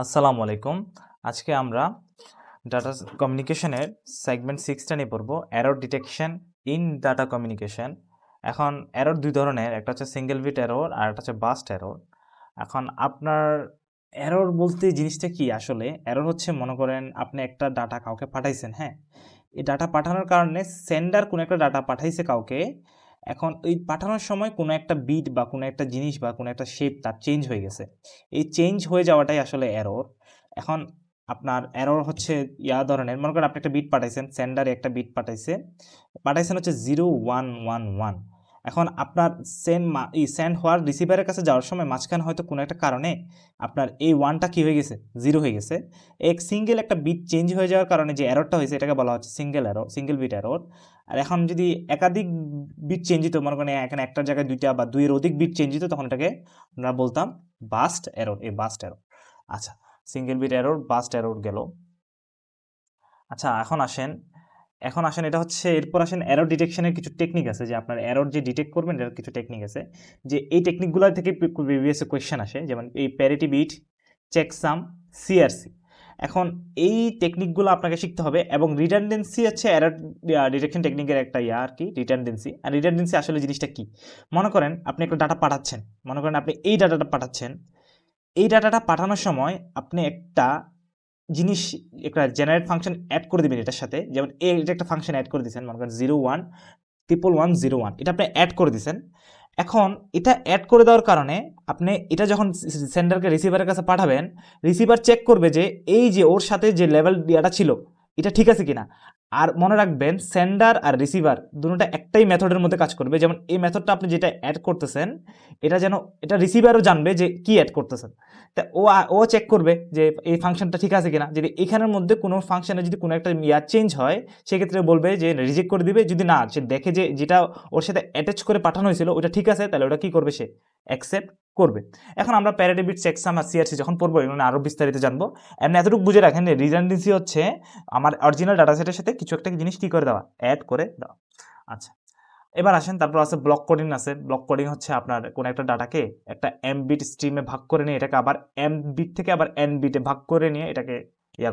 আসসালামু আলাইকুম। আজকে আমরা ডাটা কমিউনিকেশনের সেগমেন্ট 6টা নিয়ে পড়ব, error detection in data communication. এখন এরর দুই ধরনের, একটা হচ্ছে সিঙ্গেল বিট এরর আর একটা হচ্ছে বাস্ট এরর। এখন আপনার এরর বলতে জিনিসটা কি? আসলে এরর হচ্ছে, মনে করেন আপনি একটা ডাটা কাউকে পাঠাইছেন, হ্যাঁ, এই ডাটা পাঠানোর কারণে সেন্ডার কোনো একটা ডাটা পাঠাইছে কাউকে। এখন এই পাঠানোর সময় কোনো একটা বিট বা কোনো একটা জিনিস বা কোনো একটা শেপ তার চেঞ্জ হয়ে গেছে। এই চেঞ্জ হয়ে যাওয়াটাই আসলে এরর। এখন আপনার এরর হচ্ছে ধরনের, মনে করেন আপনি একটা বিট পাঠাইছেন, সেন্ডারে একটা বিট পাঠাইছেন হচ্ছে 0111। এখন আপনার সেন্ড হওয়ার রিসিভারের কাছে যাওয়ার সময় মাঝখানে হয়তো কোনো একটা কারণে আপনার এই ওয়ানটা কী হয়ে গেছে, জিরো হয়ে গেছে। সিঙ্গেল একটা বিট চেঞ্জ হয়ে যাওয়ার কারণে যে এররটা হয়েছে এটাকে বলা হচ্ছে সিঙ্গেল বিট এরর। আর এখন যদি একাধিক বিট চেঞ্জ হতো, মনে করেন এখানে একটার জায়গায় দুইটা বা দুইয়ের অধিক বিট চেঞ্জ হতো, তখন এটাকে আমরা বলতাম বাস্ট এরর। Burst error. আচ্ছা, single bit error, burst error গেল। আচ্ছা, এখন আসেন এটা হচ্ছে, এরপর আসেন এরর ডিটেকশনের কিছু টেকনিক আছে, যে আপনার এরর যে ডিটেক্ট করবেন এর কিছু টেকনিক আছে, যে এই টেকনিকগুলো থেকে প্রিভিয়াস কোয়েশ্চেন আসে, যেমন এই প্যারিটি বিট, চেকসাম, সিআরসি। এখন এই টেকনিকগুলো আপনাকে শিখতে হবে, এবং রিডান্ডেন্সি হচ্ছে এরর ডিটেকশন টেকনিকের একটা আর কি, রিডান্ডেন্সি। আর রিডান্ডেন্সি আসলে জিনিসটা কি? মনে করেন আপনি একটা ডাটা পাঠাচ্ছেন, মনে করেন আপনি এই ডাটাটা পাঠাচ্ছেন, এই ডাটাটা পাঠানোর সময় আপনি একটা জিনিস, একটা জেনারেট ফাংশন অ্যাড করে দিবেন এটার সাথে, যেমন এটা একটা ফাংশন অ্যাড করে দিয়েছেন, মনে করেন 011101, এটা আপনি অ্যাড করে দিয়েছেন। এখন এটা অ্যাড করে দেওয়ার কারণে আপনি এটা যখন সেন্ডারকে রিসিভারের কাছে পাঠাবেন, রিসিভার চেক করবে যে এই যে ওর সাথে যে লেভেল দেওয়াটা ছিল এটা ঠিক আছে কিনা। আর মনে রাখবেন, সেন্ডার আর রিসিভার দুটোটা একটাই মেথডের মধ্যে কাজ করবে। যেমন এই মেথডটা আপনি যেটা অ্যাড করতেছেন, এটা যেন এটা রিসিভারও জানবে যে কি অ্যাড করতেছেন। তা ও চেক করবে যে এই ফাংশনটা ঠিক আছে কিনা। যদি এখানের মধ্যে কোনো ফাংশনে যদি কোনো একটা চেঞ্জ হয়, সেক্ষেত্রে বলবে যে রিজেক্ট করে দিবে। যদি না, সে দেখে যে যেটা ওর সাথে অ্যাটাচ করে পাঠানো হয়েছিল ওটা ঠিক আছে, তাহলে ওটা কি করবে, সে অ্যাকসেপ্ট করবে। এখন আমরা প্যারিটি বিট, চেকসাম আর সিআরসি যখন পড়বো, এগুলো আরও বিস্তারিত জানবো। এমনি এতটুকু বুঝে রাখেন যে রিডান্ডেন্সি হচ্ছে আমার অরিজিনাল ডাটা সেটের সাথে কিছু একটা জিনিস কি করে দেওয়া, অ্যাড করে দেওয়া। আচ্ছা, এবার আসেন, তারপর আছে ব্লক কোডিং আছে। ব্লক কোডিং হচ্ছে আপনার কোন একটা ডাটাকে একটা এম বিট স্ট্রিমে ভাগ করে নিয়ে এটাকে আবার এম বিট থেকে আবার এন বিটে ভাগ করে নিয়ে এটাকে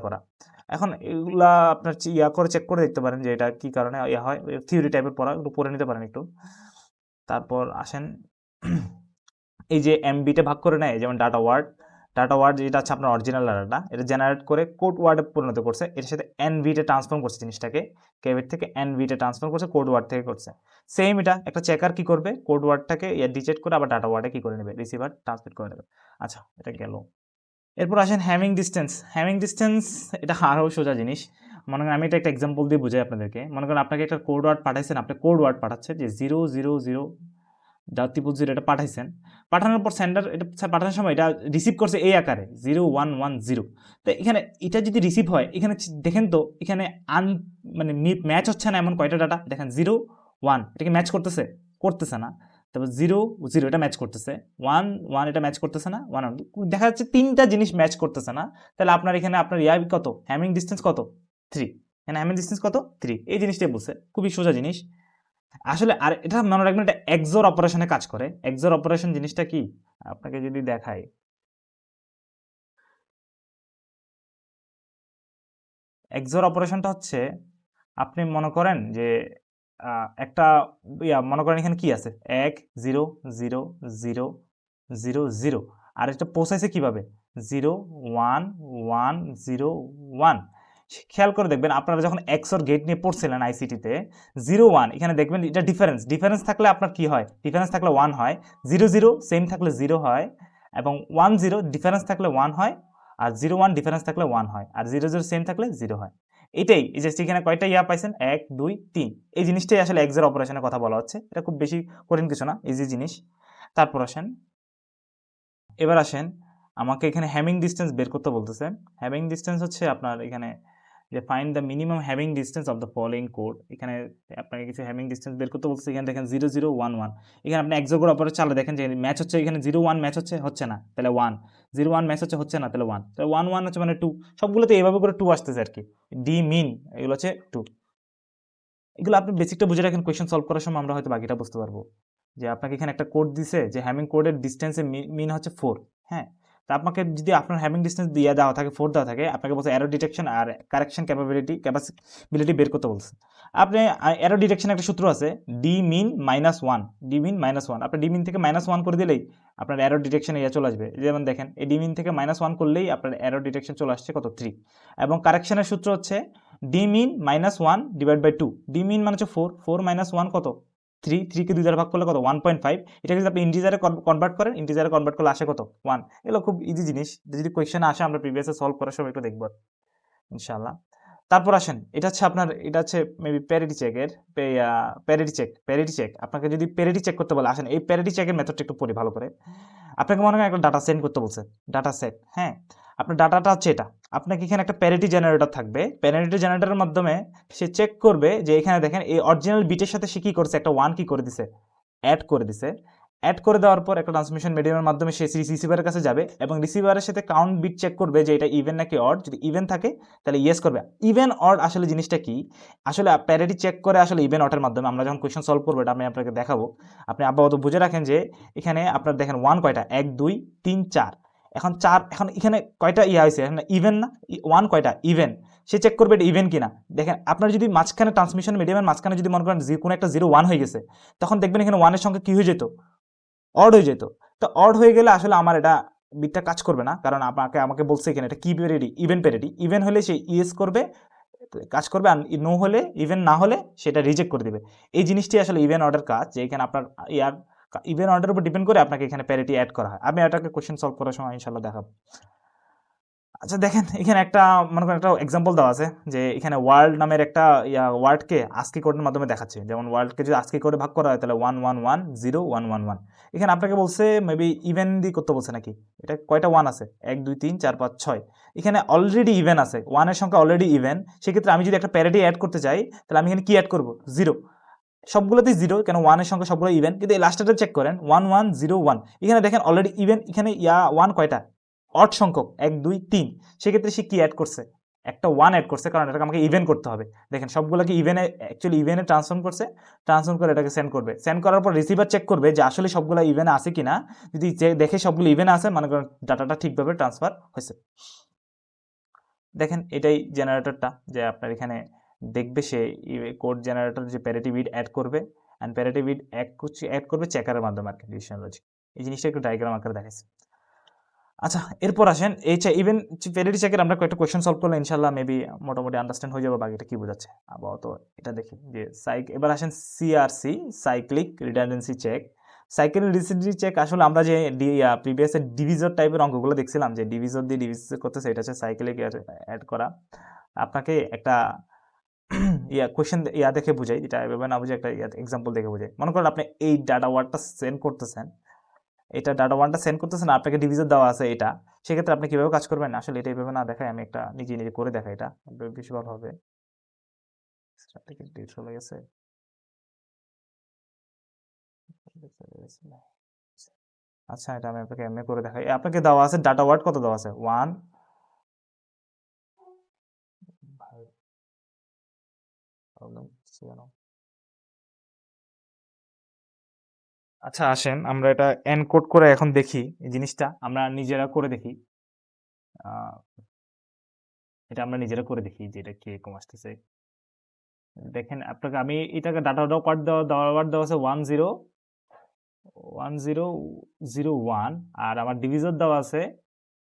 করা। এখন এগুলা আপনার করে চেক করে দেখতে পারেন যে এটা কি কারণে হয়। থিওরি টাইপের পড়া, একটু পড়ে নিতে পারেন একটু। তারপর আসেন, এই যে এম বিটে ভাগ করে নেয়, যেমন ডাটা ওয়ার্ড যেটা আছে আপনার অরিজিনাল ডাটাটা, এটা জেনারেট করে কোড ওয়ার্ডে পরিণত করছে, এর সাথে এন বিটে ট্রান্সফর্ম করছে জিনিসটাকে, কেবিট থেকে এন বিটে ট্রান্সফর্ম করছে, কোড ওয়ার্ড থেকে করছে। সেম এটা একটা চেকার কি করবে, কোড ওয়ার্ডটাকে ডিটেক্ট করে আবার ডাটা ওয়ার্ডে কি করে নেবে, রিসিভার ট্রান্সমিট করে নেবে। আচ্ছা, এটা গেল। এরপর আসেন হ্যামিং ডিস্টেন্স। এটা আরও সোজা জিনিস। মনে করেন আমি এটা একটা এক্সাম্পল দিয়ে বুঝাই আপনাদেরকে। মনে করেন আপনাকে একটা কোড ওয়ার্ড পাঠাইছেন, আপনি কোড ওয়ার্ড পাঠাচ্ছেন যে 000 0 এটা পাঠাইছেন। পাঠানোর পর সেন্ডার এটা পাঠানোর সময় এটা রিসিভ করছে এই আকারে 0110। তো এখানে এটা যদি রিসিভ হয়, এখানে দেখেন তো এখানে মানে ম্যাচ হচ্ছে না এমন কয়টা ডাটা দেখেন, 01 এটাকে ম্যাচ করতেছে না। তারপর 00 এটা ম্যাচ করতেছে, 11 এটা ম্যাচ করতেছে না, 1 দেখা যাচ্ছে তিনটা জিনিস ম্যাচ করতেছে না। তাহলে আপনার এখানে আপনার কত, হ্যামিং ডিস্টেন্স কত, 3। এখানে হ্যামিং ডিস্টেন্স কত, 3। এই জিনিসটাই বলছে, খুবই সোজা জিনিস আসলে। আর এটা মনে রাখবেন, এটা এক্সোর অপারেশনে কাজ করে। এক্সোর অপারেশন জিনিসটা কি আপনাকে যদি দেখাই, এক্সোর অপারেশনটা হচ্ছে, আপনি মনে করেন যে একটা মনে করেন এখানে কি আছে, 1 0 0 0 0 0, আর এটা পৌঁছাইছে কিভাবে, 0 1 1 0 1। খেয়াল করে দেখবেন আপনারা যখন এক্সোর গেট নিয়ে পড়ছিলেন আইসিটিতে, 0 1 এখানে দেখবেন এটা ডিফারেন্স থাকলে আপনার কি হয়, ডিফারেন্স থাকলে 1 হয়, 0 0 সেম থাকলে 0 হয়, এবং 1 0 ডিফারেন্স থাকলে 1 হয়, আর 0 1 ডিফারেন্স থাকলে 1 হয়, আর 0 0 সেম থাকলে 0 হয়। এটাই, এই যে এখানে কয়টা পাইছেন, 1 2 3। এই জিনিসটাই আসলে এক্সের অপারেশনের কথা বলা হচ্ছে। এটা খুব বেশি কঠিন কিছু না, ইজি জিনিস। তারপর এবার আসেন, আমাকে এখানে হ্যামিং ডিস্টেন্স বের করতে বলতেছে। হ্যামিং ডিস্টেন্স হচ্ছে আপনার এখানে যে find the minimum Hamming distance of the following code. এখানে আপনাকে কিছু হ্যামিং ডিস্টেন্স বের করতে বলতেছে। এখানে দেখেন 0 0 1 1। এখানে আপনি এক্সোর অপারেটর চালে দেখেন যে ম্যাচ হচ্ছে, এখানে 0 1 ম্যাচ হচ্ছে না, তাহলে 1। 0 1 ম্যাচ হচ্ছে না, তাহলে 1। তাহলে 1 1 হচ্ছে মানে 2। সবগুলোতে এইভাবে করে 2 আসতেছে আর কি, ডি মিন এগুলো হচ্ছে 2। এগুলো আপনি বেসিকটা বুঝে রাখেন, কোয়েশ্চেন সলভ করার সময় আমরা হয়তো বাকিটা বুঝতে পারবো। যে আপনাকে এখানে একটা কোড দিছে যে হ্যামিং কোডের ডিস্টেন্সে মিন হচ্ছে 4, হ্যাঁ। তা আপনাকে যদি আপনার হ্যাভিং ডিস্টেন্স দিয়ে দেওয়া থাকে 4 দেওয়া থাকে, আপনাকে বলছে এরর ডিটেকশন আর কারেকশন ক্যাপাবিলিটি বের করতে বলছে। আপনি এরর ডিটেকশন একটা সূত্র আছে ডি মিন -1, ডি মিন -1, আপনি ডি মিন থেকে -1 করে দিলেই আপনার এরর ডিটেকশন ইয়া চলে আসবে। যেমন দেখেন এই ডি মিন থেকে -1 করলেই আপনার এরর ডিটেকশন চলে আসছে কত 3। এবং কারেকশনের সূত্র হচ্ছে D min -1 divide by 2, D min মানে হচ্ছে 4, 4 - 1 কত 3, 3 কে 2 দ্বারা ভাগ করলে কত 1.5। এটা যদি আপনি ইন্টিজারে কনভার্ট করেন, ইন্টিজারে কনভার্ট করলে আসে কত 1। এগুলো খুব ইজি জিনিস, যদি কোয়েশ্চেনে আসে আমরা প্রিভিয়াসে সলভ করার সময় একটু দেখব ইনশাআল্লাহ। তারপর আসেন, এটা হচ্ছে মেবি প্যারিটি চেকের প্যারিটি চেক। আপনাকে যদি প্যারিটি চেক করতে বলে, আসেন এই প্যারিটি চেকের মেথডটা একটু পড়ি ভালো করে। আপনাকে মনে করেন একটা ডাটা সেন্ড করতে বলছে, ডাটা সেট, হ্যাঁ আপনার ডাটাটা হচ্ছে এটা। আপনাকে এখানে একটা প্যারিটি জেনারেটর থাকবে, প্যারিটি জেনারেটরের মাধ্যমে সে চেক করবে যে এখানে দেখেন এই অরিজিনাল বিটের সাথে সে কি করছে, একটা 1 কি করে দিছে, অ্যাড করে দিছে। অ্যাড করে দেওয়ার পর একটা ট্রান্সমিশন মিডিয়ামের মাধ্যমে সে রিসিভারের কাছে যাবে এবং রিসিভারের সাথে কাউন্ট বিট চেক করবে যে এটা ইভেন নাকি অড। যদি ইভেন থাকে তাহলে ইয়েস করবে। ইভেন অড আসলে জিনিসটা কি, আসলে প্যারিটি চেক করে আসলে ইভেন অডের মাধ্যমে। আমরা যখন কোয়েশ্চন সলভ করবো এটা আমি আপনাকে দেখাবো, আপনি আপাতত বুঝে রাখেন যে এখানে আপনার দেখেন 1 কয়টা, 1 2 3 4, এখন 4, এখন এখানে কয়টা ইয়া হয়েছে, এখানে ইভেন না, 1 কয়টা ইভেন, সে চেক করবে এটা ইভেন কিনা। দেখেন আপনার যদি মাঝখানে ট্রান্সমিশন মিডিয়ামের মাঝখানে যদি মনে করেন কোনো একটা 0 1 হয়ে গেছে, তখন দেখবেন এখানে 1 এর সঙ্গে কি হয়ে যেত, অড হয়ে যেত। তো অড হয়ে গেলে আসলে আমার এটা বিটটা কাজ করবে না, কারণ আমাকে বলছে এখানে এটা কি প্যারিটি, ইভেন প্যারিটি। ইভেন হলে সে ইয়েস করবে, কাজ করবে, আর নো হলে, ইভেন না হলে সেটা রিজেক্ট করে দিবে। এই জিনিসটি আসলে ইভেন অর্ডার কাজ, যে এখানে আপনার ইভেন অর্ডারের উপর ডিপেন্ড করে আপনাকে এখানে প্যারিটি অ্যাড করা হয়। আমি এটাকে কোশ্চেন সলভ করার সময় ইনশাল্লাহ দেখাবো। আচ্ছা দেখেন এখানে একটা মনে করেন একটা এক্সাম্পল দেওয়া আছে যে এখানে ওয়ার্ল্ড নামের একটা ওয়ার্ডকে আস্কি কোডের মাধ্যমে দেখাচ্ছে। যেমন ওয়ার্ল্ডকে যদি আস্কি কোডে ভাগ করা হয় তাহলে 1110111। এখানে আপনাকে বলছে মেবি ইভেন দিয়ে করতে বলছে নাকি, এটা কয়টা 1 আছে, 1 2 3 4 5 6, এখানে অলরেডি ইভেন আছে, 1 এর সংখ্যা অলরেডি ইভেন। সেক্ষেত্রে আমি যদি একটা প্যারিটি অ্যাড করতে চাই তাহলে আমি এখানে কি অ্যাড করবো, 0। সবগুলোতেই 0, কেন 1 এর সংখ্যা সবগুলো ইভেন। কিন্তু এই লাস্টটা চেক করেন 1101, এখানে দেখেন অলরেডি ইভেন। এখানে 1 কয়টা, অড সংখ্যক 1 2 3। সেক্ষেত্রে সে কি অ্যাড করছে, একটা 1 অ্যাড করছে, কারণ এটাকে আমাকে ইভেন করতে হবে। দেখেন সবগুলোকে ইভেনে, অ্যাকচুয়ালি ইভেনে ট্রান্সফর্ম করছে, ট্রান্সফর্ম করে এটাকে সেন্ড করবে। সেন্ড করার পর রিসিভার চেক করবে যে আসলে সবগুলো ইভেনে আছে কিনা। যদি দেখে সবগুলো ইভেনে আছে, মানে করেন ডাটাটা ঠিকভাবে ট্রান্সফার হয়েছে। দেখেন এটাই জেনারেটরটা, যে আপনার এখানে দেখবে সে কোড জেনারেটর যে প্যারিটি বিট অ্যাড করবে, অ্যান্ড প্যারিটি বিট অ্যাড করবে চেকারের মাধ্যমে আর কি, ডিসিশন লজিক। এই জিনিসটা একটু ডায়াগ্রাম আকারে দেখাচ্ছে। আচ্ছা এরপর আসেন এই ইভেন প্যারিটি চেকের আমরা কয়েকটা কোয়েশ্চেন সলভ করলে ইনশাল্লাহ মেবি মোটামুটি আন্ডারস্ট্যান্ড হয়ে যাবে বাকিটা কি বোঝাচ্ছে। আপাতত এটা দেখি যে এবার আসেন CRC, cyclic redundancy check. Cyclic redundancy check আসলে আমরা যে প্রিভিয়াস ডিভিজর টাইপের অঙ্কগুলো দেখছিলাম, যে ডিভিজর দিয়ে ডিভিজ করতেছে, এটা হচ্ছে সাইক্লিক অ্যাড করা। আপনাকে একটা কোয়েশ্চেন দেখে বুঝাই, যেটা এভাবে না বুঝে একটা এক্সাম্পল দেখে বুঝাই। মনে করেন আপনি এই ডাটা ওয়ার্ডটা সেন্ড করতেছেন, এটা ডাটা ওয়ানটা সেন্ড করতেছেন, আপনাকে ডিভিজন দেওয়া আছে এটা। সেক্ষেত্রে আপনি কিভাবে কাজ করবেন, আসলে এটা এইভাবে না দেখায় আমি একটা নিজে করে দেখাই, এটা বেশি ভালো হবে। চলে গেছে, আচ্ছা এটা আমি আপনাকে এমনি করে দেখাই। আপনাকে দেওয়া আছে ডাটা ওয়ার্ড কত দেওয়া আছে, 1। আচ্ছা আসেন আমরা এটা এনকোড করে এখন দেখি, এই জিনিসটা আমরা নিজেরা করে দেখি। এটা আমরা নিজেরা করে দেখি যে এটা কি রকম আসতেছে। দেখেন আপনাকে আমি এটাকে ডাটা ওয়ার্ড দেওয়া আছে 101001, আর আমার ডিভিজর দেওয়া আছে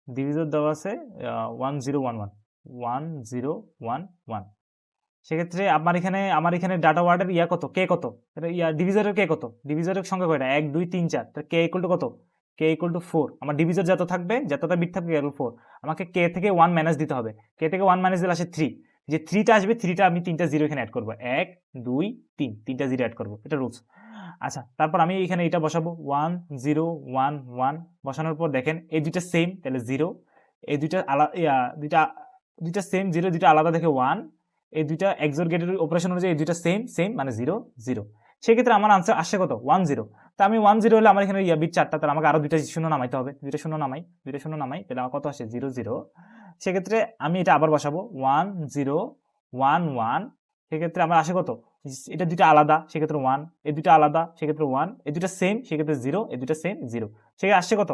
1011। সেক্ষেত্রে আমার এখানে ডাটা ওয়ার্ডের কত, কে কত, ডিভিজরের কে কত, ডিভিজরের সংখ্যা কয়টা 1 2 3 4, তাহলে কে ইকুয়াল টু কত, কে ইকুয়াল টু 4। আমার ডিভিজর যত থাকবে, যতটা বিট থাকবে 4, আমাকে কে থেকে 1 মাইনাস দিতে হবে। কে থেকে 1 মাইনাস দিলে আসে 3, যে 3টা আসবে, 3টা আমি 3টা জিরো এখানে অ্যাড করবো, 1 2 3, 3টা জিরো অ্যাড করবো, এটা রুলস। আচ্ছা তারপর আমি এখানে এটা বসাবো 1 0 1 1। বসানোর পর দেখেন এই দুইটা সেম, তাহলে 0। এই দুইটা দুইটা সেম 0, দুইটা আলাদা দেখে 1। এই দুইটা এক্সর গেটের অপারেশন অনুযায়ী এই দুইটা সেম মানে 0 0। সেক্ষেত্রে আমার আনসার আসছে কত, 1 0। তা আমি 1 0 হলে আমার এখানে বিট 4টা, তাহলে আমাকে আরো দুইটা শূন্য নামাইতে হবে, দুইটা শূন্য নামাই, তাহলে আমার কত আসে 0 0। সেক্ষেত্রে আমি এটা আবার বসাবো 1 0 1 1। সেক্ষেত্রে আমার আসে কত, এটা দুইটা আলাদা, সেক্ষেত্রে 1, এই দুইটা আলাদা, সেক্ষেত্রে 1, এই দুইটা সেম, সেক্ষেত্রে 0, এই দুইটা সেম 0। সেক্ষেত্রে আসছে কত,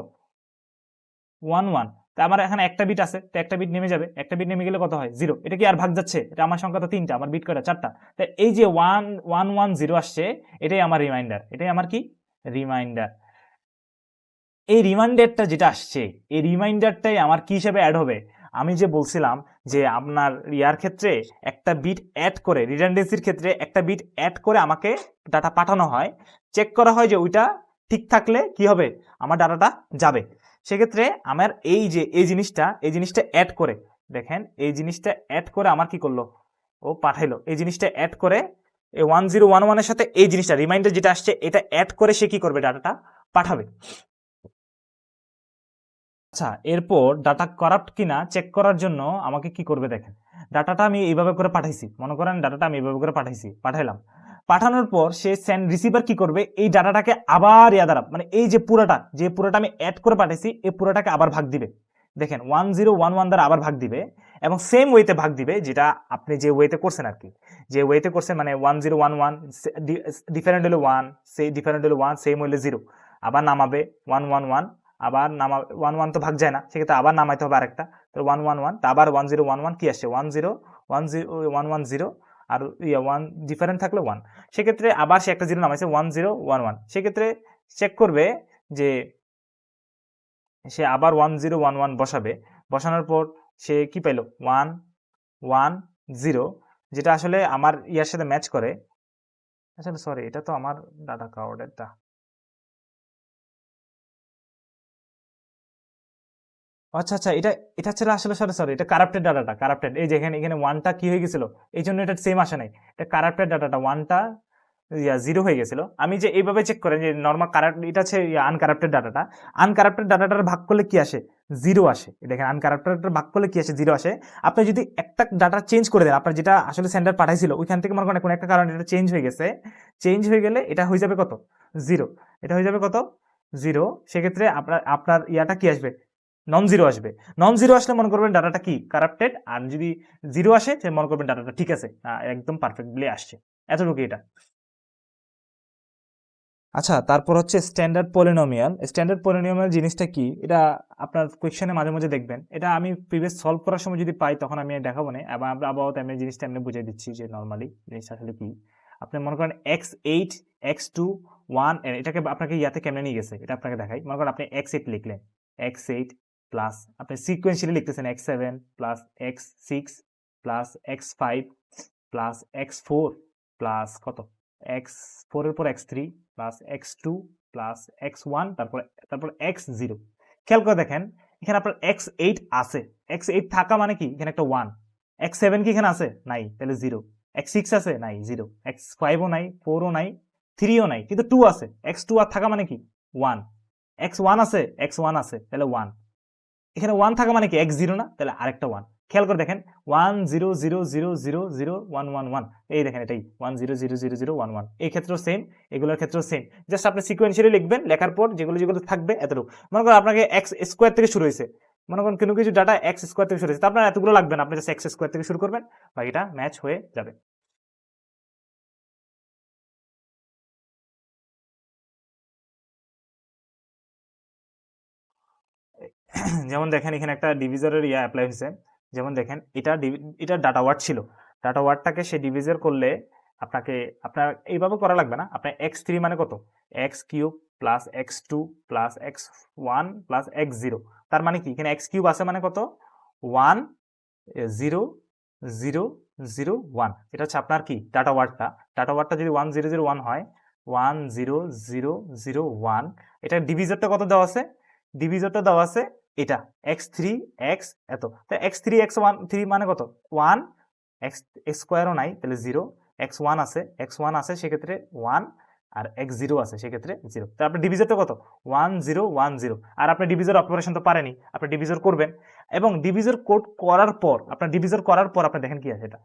1 1, তা আমার এখানে একটা বিট আছে, তো একটা বিট নেমে যাবে, একটা বিট নেমে গেলে কত হয় 0। এটা কি আর ভাগ যাচ্ছে? এটা আমার সংখ্যা তো 3টা, আমার বিট কয়টা 4টা। তো এই যে 1 1 1 0 আসছে, এটাই আমার রিমাইন্ডার, এটাই আমার কি রিমাইন্ডার। এই রিমাইন্ডারটা যেটা আসছে, এই রিমাইন্ডারটাই আমার কি হিসেবে অ্যাড হবে? আমি যে বলছিলাম যে আপনার ইয়ার ক্ষেত্রে একটা বিট অ্যাড করে, রিডান্ডেন্সির ক্ষেত্রে একটা বিট অ্যাড করে আমাকে ডাটা পাঠানো হয়, চেক করা হয় যে ওইটা ঠিক থাকলে কি হবে, আমার ডাটাটা যাবে। সেক্ষেত্রে আমার এই জিনিসটা অ্যাড করে, দেখেন এই জিনিসটা অ্যাড করে আমার কি করলো, ও পাঠাইলো। এই জিনিসটা অ্যাড করে এই 1011 এর সাথে এই জিনিসটা রিমাইন্ডার যেটা আসছে এটা অ্যাড করে সে কি করবে, ডাটাটা পাঠাবে। আচ্ছা, এরপর ডাটা কারাপ্ট কিনা চেক করার জন্য আমাকে কি করবে দেখেন, ডাটাটা আমি এইভাবে করে পাঠাইছি, মনে করেন ডাটাটা আমি এইভাবে করে পাঠাইলাম। পাঠানোর পর সে সেন্ড রিসিভার কি করবে, এই ডাটাটাকে আবার দ্বারা মানে এই যে পুরোটা আমি অ্যাড করে পাঠাইছি, এই পুরোটাকে আবার ভাগ দিবে। দেখেন 1011 দ্বারা আবার ভাগ দিবে, এবং সেম ওয়েতে ভাগ দিবে, যেটা আপনি যে ওয়েতে করছেন আর কি, যে ওয়েতে করছেন, মানে 1011 ডিফারেন্ট হলো 1, সেই ডিফারেন্ট হলো 1, সেম হইলে 0, আবার নামাবে 111, আবার নামা 1 1 তো ভাগ যায় না, সেক্ষেত্রে আবার নামাইতে হবে আরেকটা, তো 111, তা আবার 1011 কি আসছে 10110, আর 1 ডিফারেন্ট থাকলে 1, সেক্ষেত্রে আবার সে একটা 0 নামাইছে 1011, সেক্ষেত্রে চেক করবে যে সে আবার 1011 বসাবে, বসানোর পর সে কি পাইলো 110, যেটা আসলে আমার ইয়ার সাথে ম্যাচ করে। আসলে সরি, এটা তো আমার ডাটা কার্ডেরটা, আচ্ছা আচ্ছা, এটা এটা ছিল আসলে, সরি এটা কারাপ্টেড ডাটাটা, কারাপ্টেড। এই যে এখানে এখানে 1টা কি হয়ে গেছিল, এই জন্য এটা সেম আসে নাই, এটা কারাপ্টেড ডাটাটা 1টা 0 হয়ে গেছিল। আমি যে এইভাবে চেক করেন যে নর্মাল কারাপ্ট, এটা হচ্ছে আনকারাপ্টেড ডাটাটা, আনকারাপ্টেড ডাটাটার ভাগ করলে কি আসে 0 আসে। দেখেন আনকারাপ্টেড ভাগ করলে কি আসে 0 আসে। আপনি যদি একটা ডাটা চেঞ্জ করে দেন, আপনার যেটা আসলে সেন্ডার পাঠাইছিল ওইখান থেকে মনে করেন কোনো একটা কারণে এটা চেঞ্জ হয়ে গেছে, চেঞ্জ হয়ে গেলে এটা হয়ে যাবে কত 0, এটা হয়ে যাবে কত 0। সেক্ষেত্রে আপনার আপনার ইয়াটা কি আসবে, নন জিরো আসবে। নন জিরো আসলে মনে করবেন ডাটাটা কি কারাপ্টেড, আর যদি 0 আসে সে মনে করবেন ডাটাটা ঠিক আছে, একদম পারফেক্টলি আসছে। এতটুকু এটা। আচ্ছা, তারপর হচ্ছে স্ট্যান্ডার্ড পলিনোমিয়াল। স্ট্যান্ডার্ড পলিনোমিয়াল জিনিসটা কি, এটা আপনার কোয়েশ্চেনে মাঝে মাঝে দেখবেন, এটা আমি প্রিভিয়াস সলভ করার সময় যদি পাই তখন আমি দেখাবো না, এবং আমরা আবার আমি জিনিসটা এমনি বুঝিয়ে দিচ্ছি যে নর্মালি জিনিসটা আসলে কি। আপনি মনে করেন x8 x2 1, এটাকে আপনাকে ইয়াতে কেমনে নিয়ে গেছে এটা আপনাকে দেখাই। মনে করেন আপনি x8 লিখলেন, x8 প্লাস আপনি সিকোয়েন্সিয়ালি লিখতেছেন x7 plus x6 plus x5 plus x4 plus কত x4 এর পর x3 plus x2 plus x1, তারপর x0। খেয়াল করে দেখেন এখানে আপনার x8 আছে, x8 থাকা মানে কি এখানে একটা 1, x7 কি এখানে আছে নাই, তাহলে 0, x6 আছে নাই 0, x5ও নাই, 4ও নাই, 3ও নাই, কিন্তু 2 আছে, x2 আর থাকা মানে কি 1, x1 আছে, x1 আছে তাহলে 1, এখানে 1 থাকা মানে কি x0 না, তাহলে আরেকটা 1। খেয়াল করে দেখেন 1 0 0 0 0 1 1 1, এই দেখেন এটাই 1 0 0 0 0 1 1, এই ক্ষেত্রেও সেম, এগুলোর ক্ষেত্রেও সেম। জাস্ট আপনি সিকোয়েন্সিয়ালি লিখবেন, লেখার পর যেগুলো যেগুলো থাকবে এতটুকু। মনে করেন আপনাকে এক্স স্কোয়ার থেকে শুরু হয়েছে, মনে করেন কোনো কিছু ডাটা এক্স স্কোয়ার থেকে শুরু হয়েছে, আপনার এতগুলো লাগবে না, আপনি জাস্ট এক্স স্কোয়ার থেকে শুরু করবেন, বাকিটা ম্যাচ হয়ে যাবে। যেমন দেখেন এখানে একটা ডিভিজরের অ্যাপ্লাই হয়েছে, যেমন দেখেন এটা ডাটা ওয়ার্ড ছিল, ডাটা ওয়ার্ডটাকে সে ডিভিজর করলে আপনার এইভাবে করা লাগবে না, আপনার x3 মানে কত x³ plus x2 plus x1 plus x0, তার মানে কি এখানে x³ আছে মানে কত 1 0 0 0 1, এটা হচ্ছে আপনার কি ডাটা ওয়ার্ডটা যদি 1001 হয় 100001, এটা ডিভিজরটা কত দেওয়া আছে, ডিভিজরটা দেওয়া আছে এটা x3 x এত, তো x3 x1 3 মানে কত 1, x স্কোয়ারও নাই তাহলে 0, x1 আছে সেক্ষেত্রে 1, আর x0 আছে সেক্ষেত্রে 0, তো আপনার ডিভিজরটা কত 1010, আর আপনি ডিভিজর অপারেশন তো পারেনি, আপনি ডিভিজর করবেন, এবং ডিভিজর কোড করার পর আপনি দেখেন কি আছে এটা